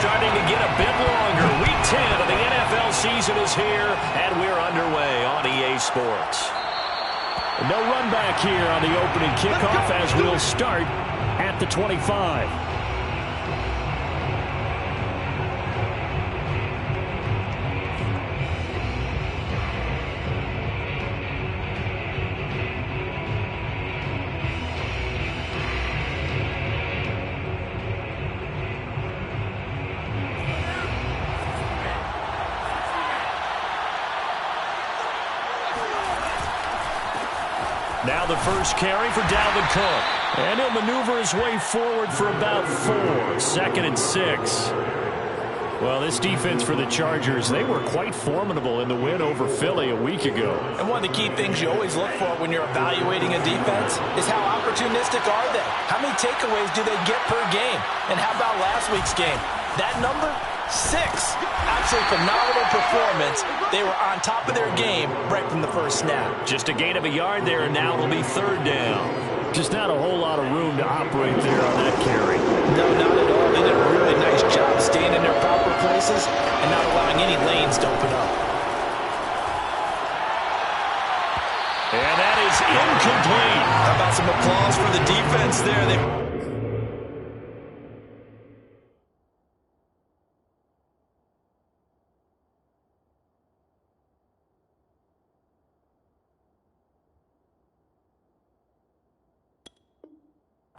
starting to get a bit longer. Week 10 of the NFL season is here, and we're underway on EA Sports. No run back here on the opening kickoff as we'll start at the 25. Now the first carry for Dalvin Cook. And he'll maneuver his way forward for about 4. 2nd and 6. Well, this defense for the Chargers, they were quite formidable in the win over Philly a week ago. And one of the key things you always look for when you're evaluating a defense is how opportunistic are they? How many takeaways do they get per game? And how about last week's game? That number? 6. Absolutely phenomenal performance. They were on top of their game right from the first snap. Just a gain of a yard there, and now it'll be 3rd down. Just not a whole lot of room to operate there on that carry. No, not at all. They did a really nice job staying in their proper places and not allowing any lanes to open up. And that is incomplete. How about some applause for the defense there?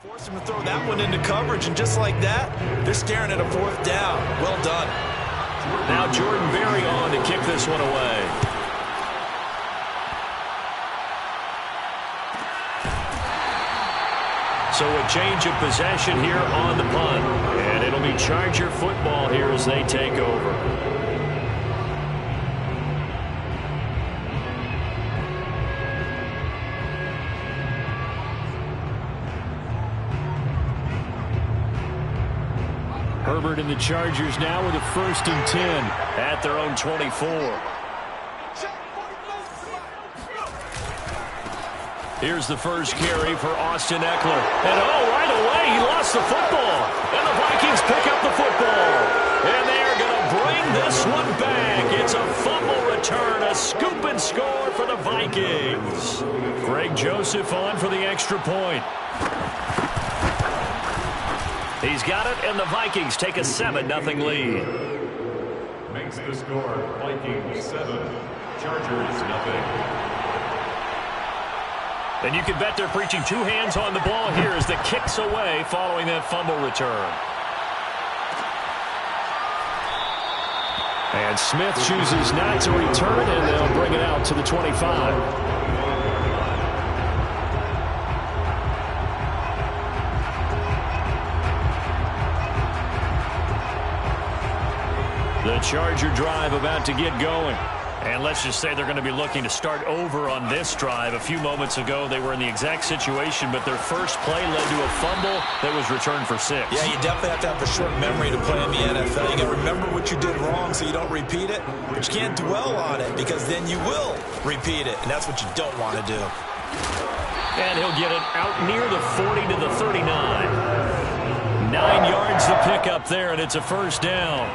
Force him to throw that one into coverage, and just like that, they're staring at a 4th down. Well done. Now Jordan Berry on to kick this one away. So a change of possession here on the punt. And it'll be Charger football here as they take over. Herbert and the Chargers now with a 1st and 10 at their own 24. Here's the first carry for Austin Eckler. And right away he lost the football. And the Vikings pick up the football. And they're going to bring this one back. It's a fumble return, a scoop and score for the Vikings. Greg Joseph on for the extra point. He's got it, and the Vikings take a 7-0 lead. Makes the score Vikings 7, Chargers 0. And you can bet they're preaching 2 hands on the ball here as the kick's away following that fumble return. And Smith chooses not to return, and they'll bring it out to the 25. The Charger drive about to get going. And let's just say they're going to be looking to start over on this drive. A few moments ago, they were in the exact situation, but their first play led to a fumble that was returned for 6. Yeah, you definitely have to have a short memory to play in the NFL. You got to remember what you did wrong so you don't repeat it, but you can't dwell on it because then you will repeat it, and that's what you don't want to do. And he'll get it out near the 40 to the 39. 9 yards to pick up there, and it's a 1st down.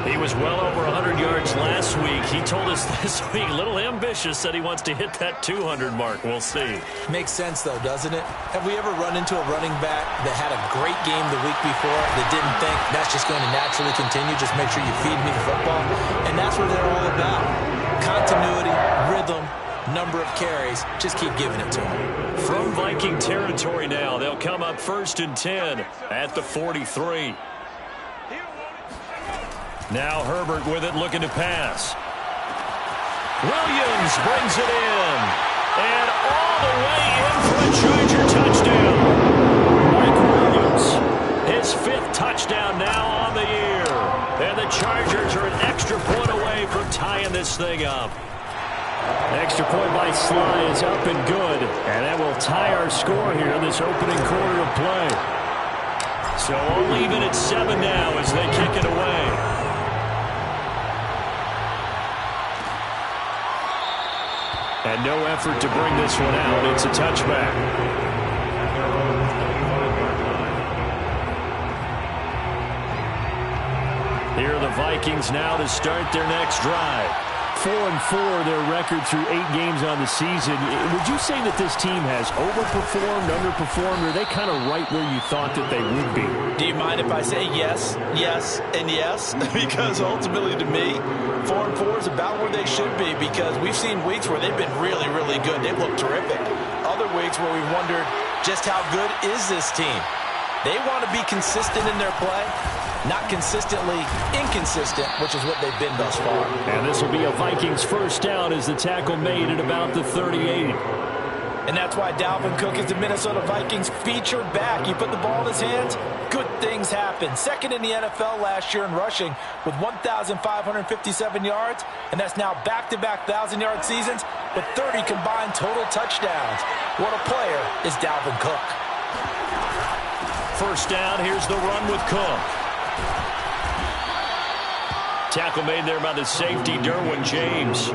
He was well over 100 yards last week. He told us this week, a little ambitious, said he wants to hit that 200 mark. We'll see. Makes sense, though, doesn't it? Have we ever run into a running back that had a great game the week before that didn't think that's just going to naturally continue? Just make sure you feed me the football. And that's what they're all about. Continuity, rhythm, number of carries. Just keep giving it to them. From Viking territory now, they'll come up 1st and 10 at the 43. Now Herbert with it, looking to pass. Williams brings it in. And all the way in for a Charger touchdown. Mike Williams, his 5th touchdown now on the year. And the Chargers are an extra point away from tying this thing up. Extra point by Sly is up and good. And that will tie our score here in this opening quarter of play. So all even at 7 now as they kick it away. And no effort to bring this one out. It's a touchback. Here are the Vikings now to start their next drive. 4-4, their record through 8 games on the season. Would you say that this team has overperformed, underperformed, or are they kind of right where you thought that they would be? Do you mind if I say yes, yes, and yes? Because ultimately to me, 4-4 is about where they should be, because we've seen weeks where they've been really, really good. They've looked terrific. Other weeks where we've wondered just how good is this team. They want to be consistent in their play, not consistently inconsistent, which is what they've been thus far. And this will be a Vikings first down as the tackle made at about the 38. And that's why Dalvin Cook is the Minnesota Vikings featured back. You put the ball in his hands, good things happen. Second in the NFL last year in rushing with 1,557 yards, and that's now back-to-back 1,000-yard seasons with 30 combined total touchdowns. What a player is Dalvin Cook. First down, here's the run with Cook. Tackle made there by the safety, Derwin James.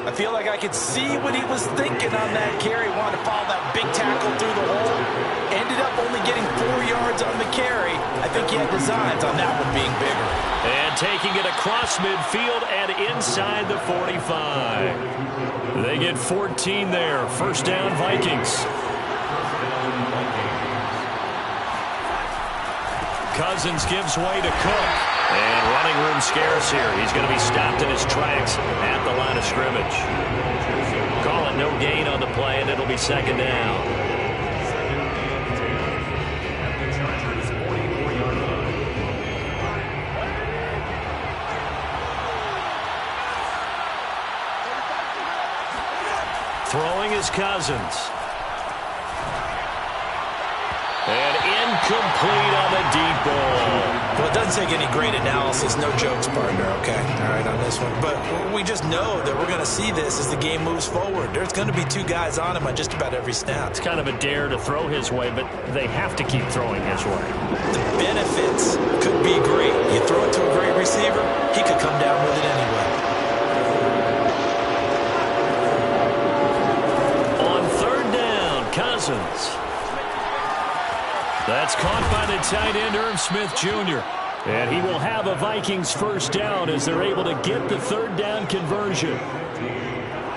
I feel like I could see what he was thinking on that carry. Wanted to follow that big tackle through the hole. Ended up only getting 4 yards on the carry. I think he had designs on that one being bigger. And taking it across midfield and inside the 45. They get 14 there. First down, Vikings. Cousins gives way to Cook. And running room scarce here. He's going to be stopped in his tracks at the line of scrimmage. Call it no gain on the play, and it'll be second down. Throwing is Cousins. And incomplete on the deep ball. Well, it doesn't take any great analysis. No jokes, partner, okay? All right, on this one. But we just know that we're going to see this as the game moves forward. There's going to be 2 guys on him on just about every snap. It's kind of a dare to throw his way, but they have to keep throwing his way. The benefits could be great. You throw it to a great receiver, he could come down with it anyway. On third down, Cousins. That's caught by the tight end, Irv Smith Jr. And he will have a Vikings first down as they're able to get the third down conversion.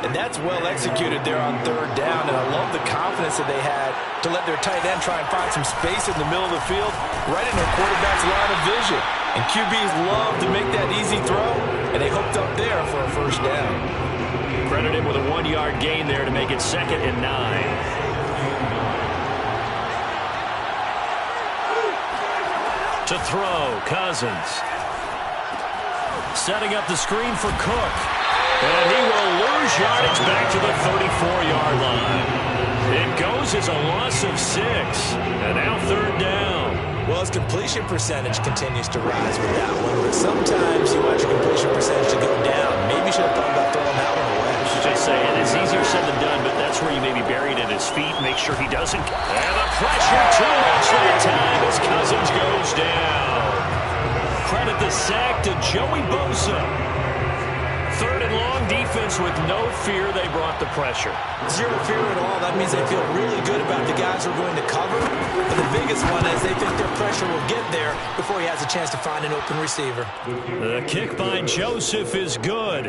And that's well executed there on third down. And I love the confidence that they had to let their tight end try and find some space in the middle of the field, right in their quarterback's line of vision. And QBs love to make that easy throw, and they hooked up there for a first down. Credit him with a 1-yard gain there to make it 2nd and 9. To throw, Cousins. Setting up the screen for Cook. And he will lose yardage back to the 34-yard line. It goes as a loss of 6. And now third down. Well, his completion percentage continues to rise with that one. But sometimes you want your completion percentage to go down. Maybe you should have thought about throwing that one away. Just saying, it's easier said than done, but that's where you may be buried at his feet. Make sure he doesn't. And the pressure too much that time as Cousins goes down. Credit the sack to Joey Bosa. Third and long, defense with no fear. They brought the pressure. Zero fear at all. That means they feel really good about the guys who are going to cover. But the biggest one is they think their pressure will get there before he has a chance to find an open receiver. The kick by Joseph is good.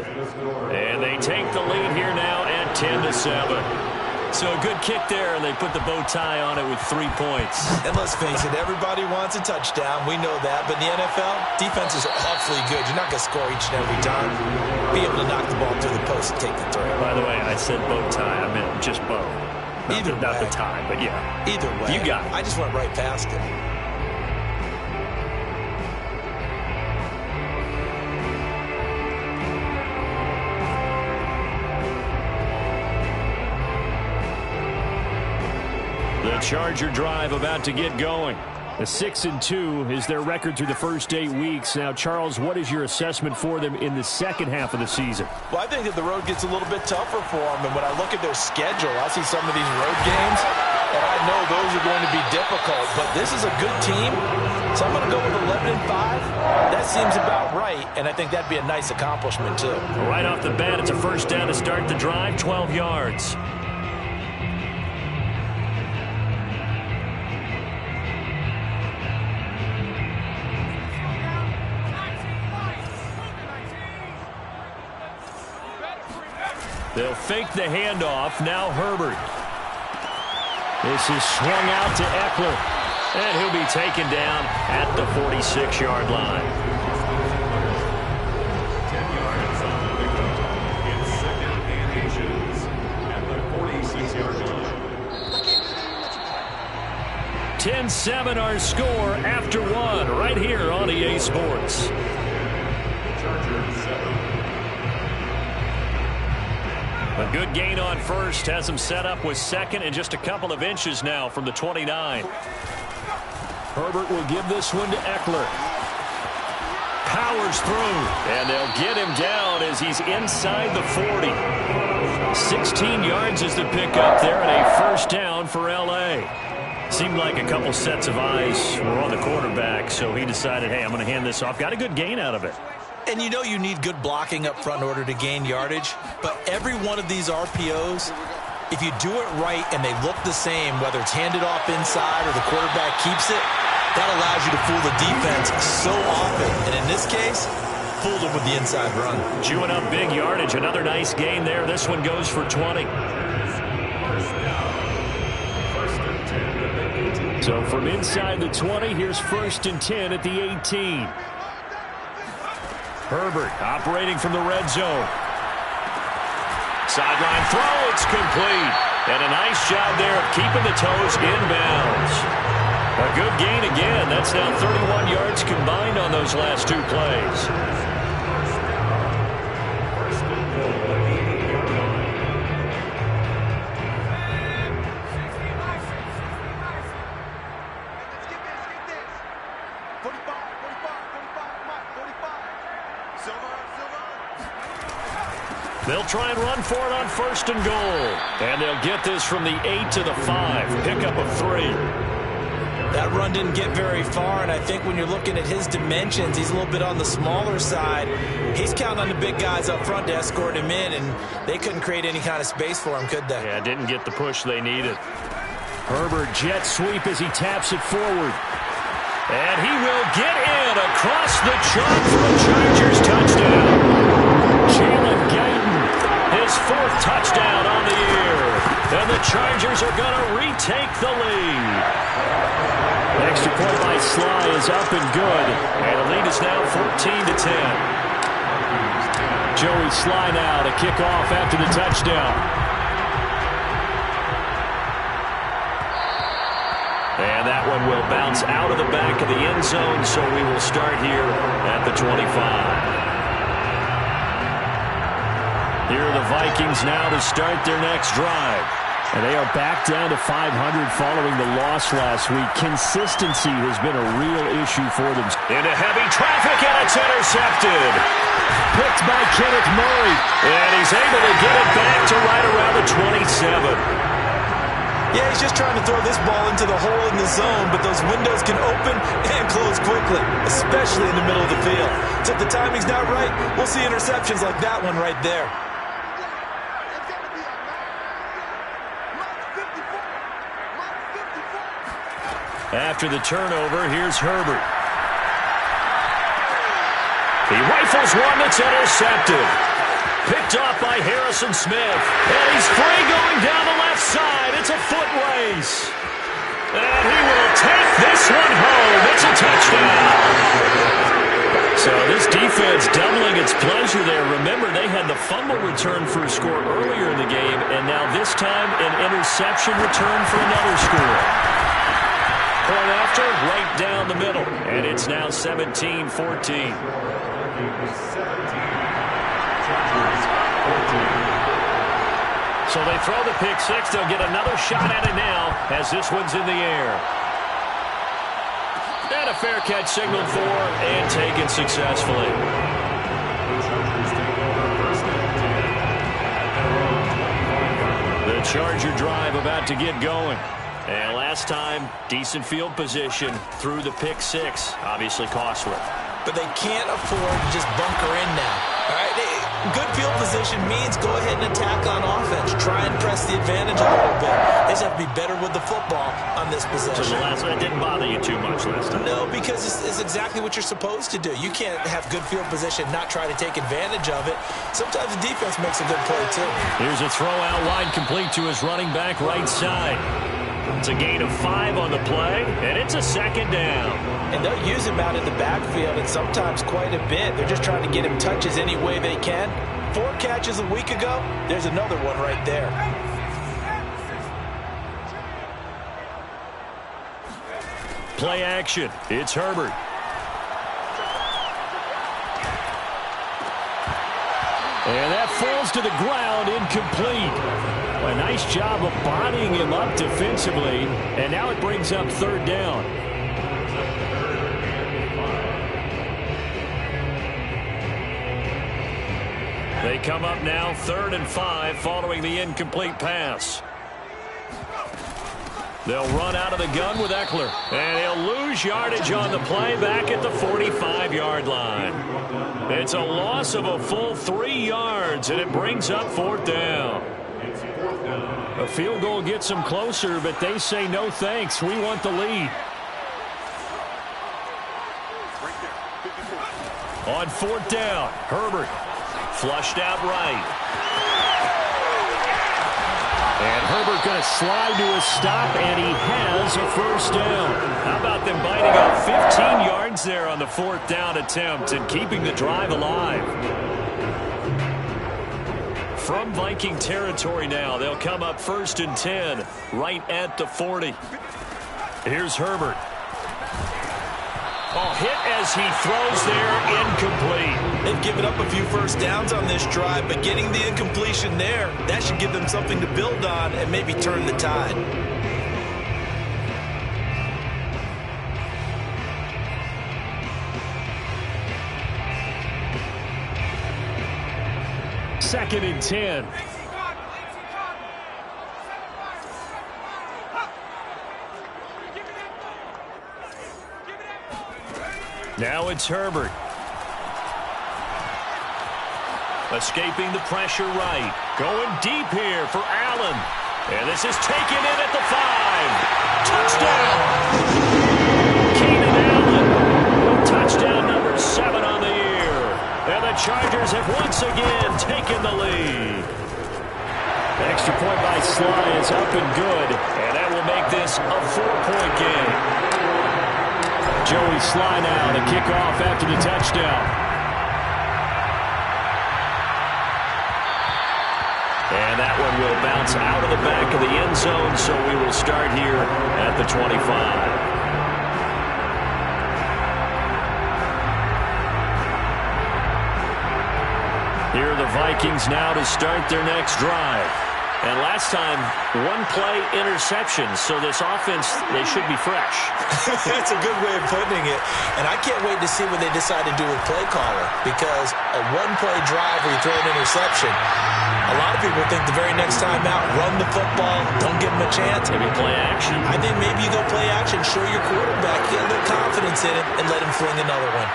And they take the lead here now at 10-7. So a good kick there, and they put the bow tie on it with 3 points. And let's face it, everybody wants a touchdown. We know that. But in the NFL, defenses are awfully good. You're not going to score each and every time. Be able to knock the ball through the post and take the throw. By the way, I said bow tie. I meant just bow. Not the tie, but yeah. Either way. You got it. I just went right past it. The Charger drive about to get going. A 6-2 is their record through the first 8 weeks. Now, Charles, what is your assessment for them in the second half of the season? Well, I think that the road gets a little bit tougher for them. And when I look at their schedule, I see some of these road games, and I know those are going to be difficult. But this is a good team, so I'm going to go with 11-5. That seems about right, and I think that'd be a nice accomplishment, too. Right off the bat, it's a first down to start the drive, 12 yards. They'll fake the handoff. Now Herbert. This is swung out to Eckler. And he'll be taken down at the 46-yard line. 10 yards on the pickup. It's second and inches at the 46-yard line. 10-7 our score after one right here on EA Sports. Chargers 7. A good gain on first has him set up with second and just a couple of inches now from the 29. Herbert will give this one to Eckler. Powers through, and they'll get him down as he's inside the 40. 16 yards is the pickup there, and a first down for LA. Seemed like a couple sets of eyes were on the quarterback, so he decided, hey, I'm going to hand this off. Got a good gain out of it. And you know you need good blocking up front in order to gain yardage, but every one of these RPOs, if you do it right and they look the same, whether it's handed off inside or the quarterback keeps it, that allows you to fool the defense so often. And in this case, fooled them with the inside run. Chewing up big yardage. Another nice gain there. This one goes for 20. So from inside the 20, here's 1st and 10 at the 18. Herbert operating from the red zone. Sideline throw, it's complete. And a nice job there of keeping the toes inbounds. A good gain again. That's now 31 yards combined on those last two plays. They'll try and run for it on 1st and goal. And they'll get this from the 8 to the 5. Pickup of 3. That run didn't get very far, and I think when you're looking at his dimensions, he's a little bit on the smaller side. He's counting on the big guys up front to escort him in, and they couldn't create any kind of space for him, could they? Yeah, didn't get the push they needed. Herbert jet sweep as he taps it forward. And he will get in across the chalk for a Chargers touchdown. Jalen Guyton, his 4th touchdown on the year. And the Chargers are going to retake the lead. Extra point by Sly is up and good. And the lead is now 14-10. Joey Sly now to kick off after the touchdown. And that one will bounce out of the back of the end zone, so we will start here at the 25. Here are the Vikings now to start their next drive. And they are back down to 500 following the loss last week. Consistency has been a real issue for them. Into heavy traffic, and it's intercepted. Picked by Kenneth Murray. And he's able to get it back to right around the 27. Yeah, he's just trying to throw this ball into the hole in the zone, but those windows can open and close quickly, especially in the middle of the field. So if the timing's not right, we'll see interceptions like that one right there. After the turnover, here's Herbert. He rifles one that's intercepted. Picked off by Harrison Smith. And he's free going down the left side. It's a foot race. And he will take this one home. It's a touchdown. So this defense doubling its pleasure there. Remember, they had the fumble return for a score earlier in the game. And now this time, an interception return for another score. Point after, right down the middle. And it's now 17-14. So they throw the pick six. They'll get another shot at it now as this one's in the air. And a fair catch signaled for and taken successfully. The Charger drive about to get going. And last time, decent field position through the pick six. Obviously costly. but they can't afford to just bunker in now. All right, good field position means go ahead and attack on offense. Try and press the advantage a little bit. They just have to be better with the football on this possession. So that didn't bother you too much last time? No, because it's exactly what you're supposed to do. You can't have good field position, not try to take advantage of it. Sometimes the defense makes a good play, too. Here's a throw out wide, complete to his running back right side. It's a gain of 5 on the play, and it's a second down. And they'll use him out in the backfield, and sometimes quite a bit. They're just trying to get him touches any way they can. 4 catches a week ago, there's another one right there. Play action. It's Herbert. And that falls to the ground, incomplete. A nice job of bodying him up defensively, and now it brings up third down. They come up now 3rd and 5 following the incomplete pass. They'll run out of the gun with Eckler, and he'll lose yardage on the play back at the 45-yard line. It's a loss of a full 3 yards, and it brings up 4th down. A field goal gets them closer, but they say no thanks. We want the lead. On 4th down, Herbert flushed out right. And Herbert going to slide to a stop, and he has a first down. How about them biting off 15 yards there on the 4th down attempt and keeping the drive alive? From Viking territory now, they'll come up 1st and 10, right at the 40. Here's Herbert. Oh, hit as he throws there, incomplete. They've given up a few first downs on this drive, but getting the incompletion there, that should give them something to build on and maybe turn the tide. Second and 10. Now it's Herbert. Escaping the pressure right. Going deep here for Allen. And this is taken in at the 5. Touchdown! Keenan Allen. Touchdown number 7 on the year. And the Chargers have once again taken the lead. The extra point by Sly is up and good. And that will make this a 4-point game. Joey Sly now to kick off after the touchdown. And that one will bounce out of the back of the end zone, so we will start here at the 25. Here are the Vikings now to start their next drive. And last time, 1-play interception, so this offense, they should be fresh. That's a good way of putting it. And I can't wait to see what they decide to do with play caller, because a 1-play drive where you throw an interception, a lot of people think the very next time out, run the football, don't give them a chance. Maybe play action. I think maybe you go play action, show your quarterback, get a little confidence in it, and let him fling another one.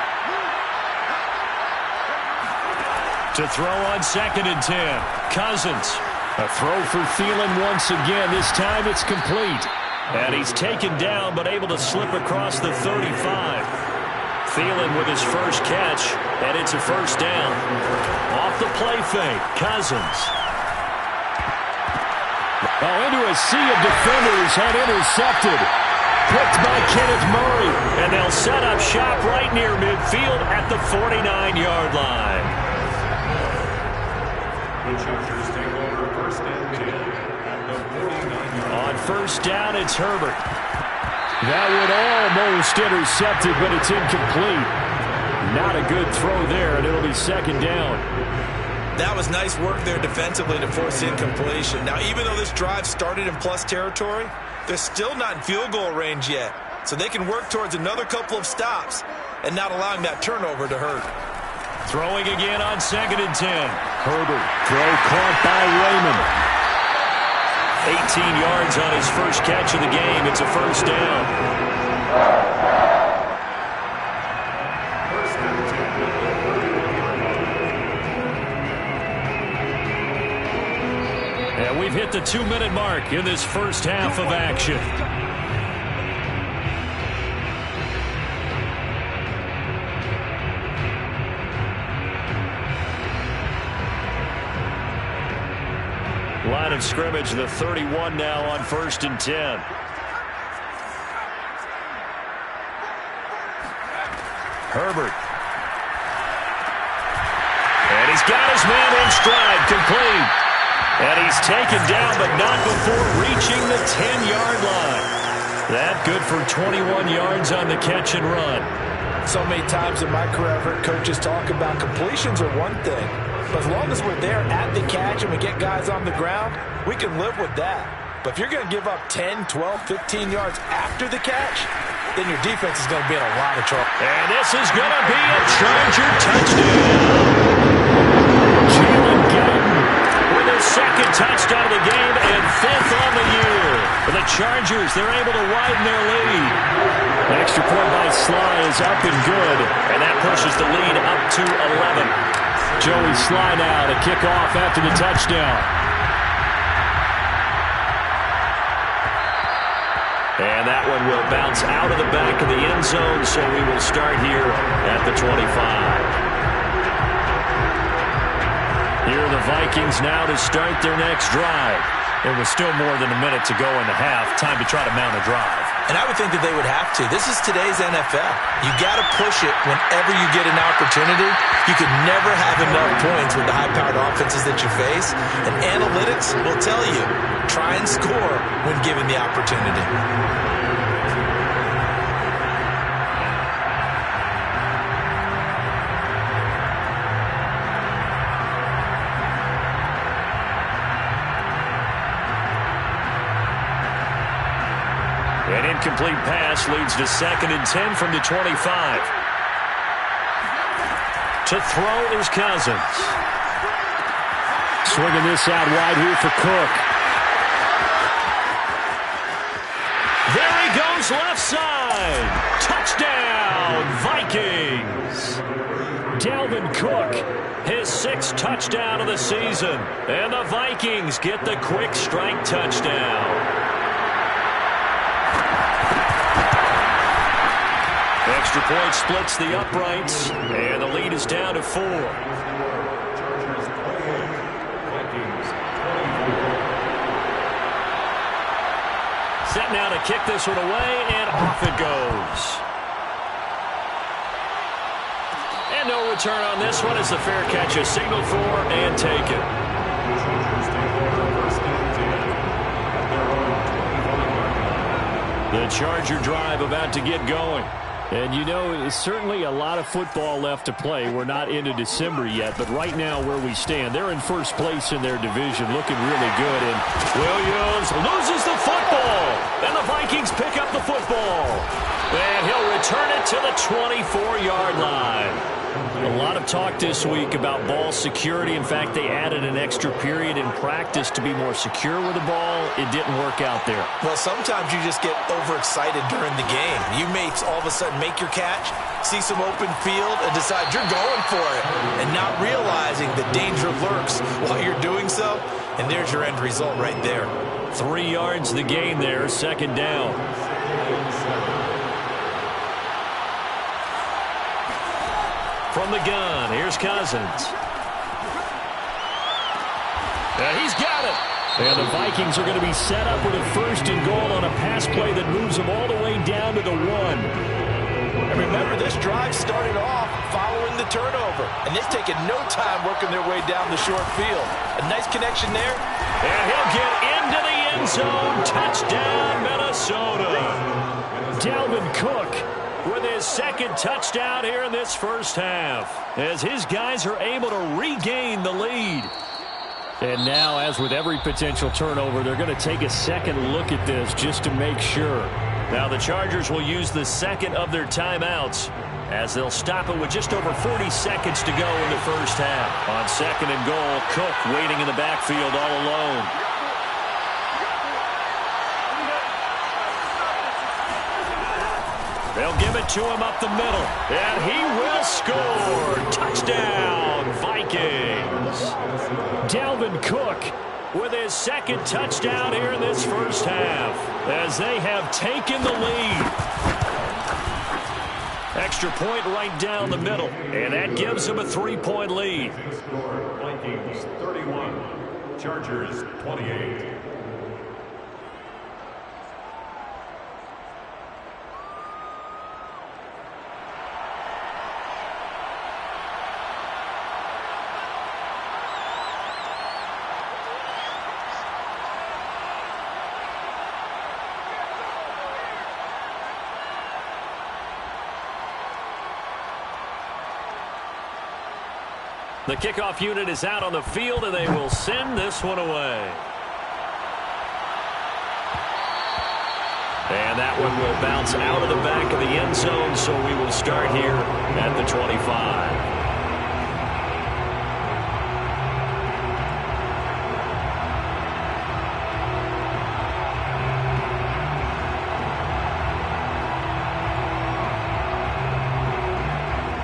To throw on 2nd and 10, Cousins. A throw for Thielen once again. This time it's complete. And he's taken down but able to slip across the 35. Thielen with his first catch, and it's a first down. Off the play fake, Cousins. Oh, into a sea of defenders and intercepted. Picked by Kenneth Murray. And they'll set up shop right near midfield at the 49-yard line. The Chargers take over 1st and 10 at the 49-yard. On 1st down, it's Herbert. That one almost intercepted, but it's incomplete. Not a good throw there, and it'll be 2nd down. That was nice work there defensively to force incompletion. Now, even though this drive started in plus territory, they're still not in field goal range yet. So they can work towards another couple of stops and not allowing that turnover to hurt. Throwing again on 2nd and 10. Herbert. Throw caught by Raymond. 18 yards on his first catch of the game. It's a first down. First We've hit the 2-minute mark in this first half of action. Line of scrimmage, the 31 now on 1st and 10. Herbert. And he's got his man in stride, complete. And he's taken down, but not before reaching the 10-yard line. That good for 21 yards on the catch and run. So many times in my career, I've heard coaches talk about completions are one thing. But as long as we're there at the catch and we get guys on the ground, we can live with that. But if you're going to give up 10, 12, 15 yards after the catch, then your defense is going to be in a lot of trouble. And this is going to be a Charger touchdown. Jalen Guyton with his second touchdown of the game and 5th on the year. For the Chargers, they're able to widen their lead. The extra point by Sly is up and good, and that pushes the lead up to 11. Joey Sly now to kick off after the touchdown. And that one will bounce out of the back of the end zone, so we will start here at the 25. Here are the Vikings now to start their next drive. There was still more than a minute to go in the half. Time to try to mount a drive. And I would think that they would have to. This is today's NFL. You got to push it whenever you get an opportunity. You could never have enough points with the high-powered offenses that you face. And analytics will tell you, try and score when given the opportunity. An incomplete pass leads to 2nd and 10 from the 25. To throw is Cousins. Swinging this out wide here for Cook. There he goes left side. Touchdown, Vikings. Dalvin Cook, his 6th touchdown of the season. And the Vikings get the quick strike touchdown. Extra point splits the uprights, and the lead is down to 4. Set now to kick this one away, and off it goes. And no return on this one as the fair catch is signaled for and taken. The Charger drive about to get going. And, you know, it's certainly a lot of football left to play. We're not into December yet, but right now where we stand, they're in first place in their division, looking really good. And Williams loses the football, and the Vikings pick up the football. And he'll return it to the 24-yard line. A lot of talk this week about ball security. In fact, they added an extra period in practice to be more secure with the ball. It didn't work out there. Well, sometimes you just get overexcited during the game. You may all of a sudden make your catch, see some open field, and decide you're going for it, and not realizing the danger lurks while you're doing so. And there's your end result right there. 3 yards the gain there, 2nd down. From the gun, here's Cousins. And he's got it. And the Vikings are going to be set up with a 1st and goal on a pass play that moves them all the way down to the 1. And remember, this drive started off following the turnover. And they've taken no time working their way down the short field. A nice connection there. And he'll get into the end zone. Touchdown, Minnesota. Dalvin Cook with his 2nd touchdown here in this first half, as his guys are able to regain the lead. And now, as with every potential turnover, they're going to take a second look at this just to make sure. Now the Chargers will use the 2nd of their timeouts, as they'll stop it with just over 40 seconds to go in the first half. On 2nd and goal, Cook waiting in the backfield all alone. They'll give it to him up the middle, and he will score. Touchdown, Vikings. Dalvin Cook, with his second touchdown here in this first half as they have taken the lead. Extra point right down the middle, and that gives them a 3-point lead. Vikings 31, Chargers 28. The kickoff unit is out on the field, and they will send this one away. And that one will bounce out of the back of the end zone, so we will start here at the 25.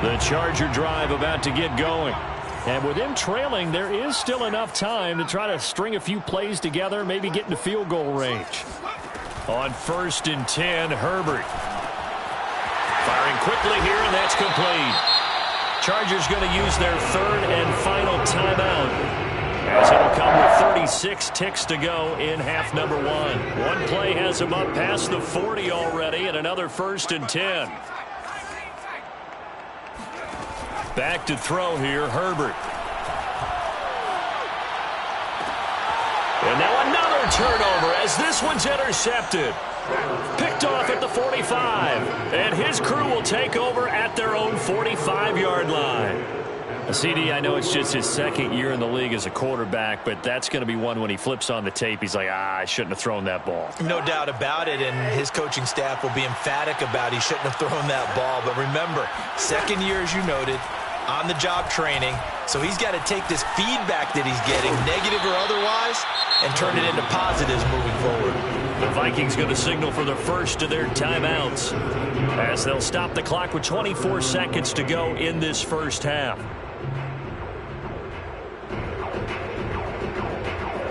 The Charger drive about to get going. And with them trailing, there is still enough time to try to string a few plays together, maybe get into field goal range. On 1st and 10, Herbert. Firing quickly here, and that's complete. Chargers going to use their 3rd and final timeout, as it'll come with 36 ticks to go in half number 1. One play has them up past the 40 already, and another 1st and 10. Back to throw here, Herbert. And now another turnover as this one's intercepted. Picked off at the 45. And his crew will take over at their own 45-yard line. CD, I know it's just his 2nd year in the league as a quarterback, but that's going to be one when he flips on the tape. He's like, I shouldn't have thrown that ball. No doubt about it, and his coaching staff will be emphatic about he shouldn't have thrown that ball. But remember, 2nd year, as you noted, on-the-job training, so he's got to take this feedback that he's getting, negative or otherwise, and turn it into positives moving forward. The Vikings going to signal for the first of their timeouts as they'll stop the clock with 24 seconds to go in this first half.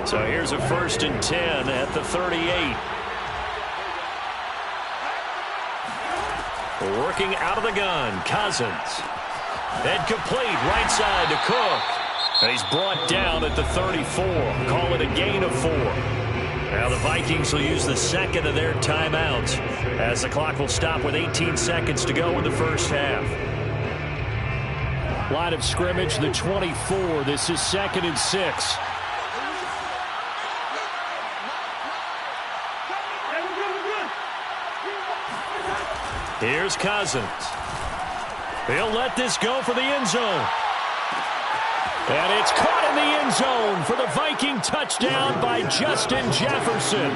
So here's a 1st and 10 at the 38. Working out of the gun, Cousins. And complete right side to Cook. And he's brought down at the 34. Call it a gain of 4. Now the Vikings will use the 2nd of their timeouts as the clock will stop with 18 seconds to go in the first half. Line of scrimmage, the 24. This is 2nd and 6. Here's Cousins. He'll let this go for the end zone. And it's caught in the end zone for the Viking touchdown by Justin Jefferson.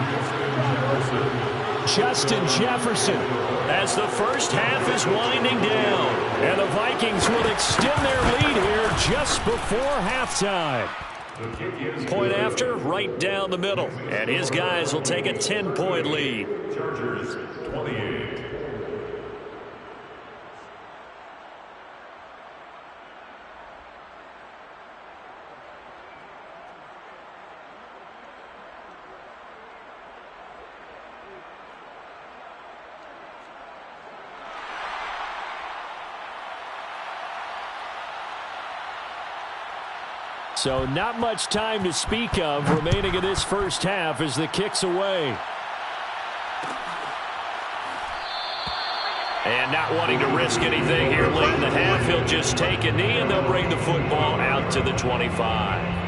Justin Jefferson, as the first half is winding down. And the Vikings will extend their lead here just before halftime. Point after, right down the middle. And his guys will take a 10-point lead. Chargers 28. So not much time to speak of remaining in this first half as the kick's away. And not wanting to risk anything here late in the half, he'll just take a knee and they'll bring the football out to the 25.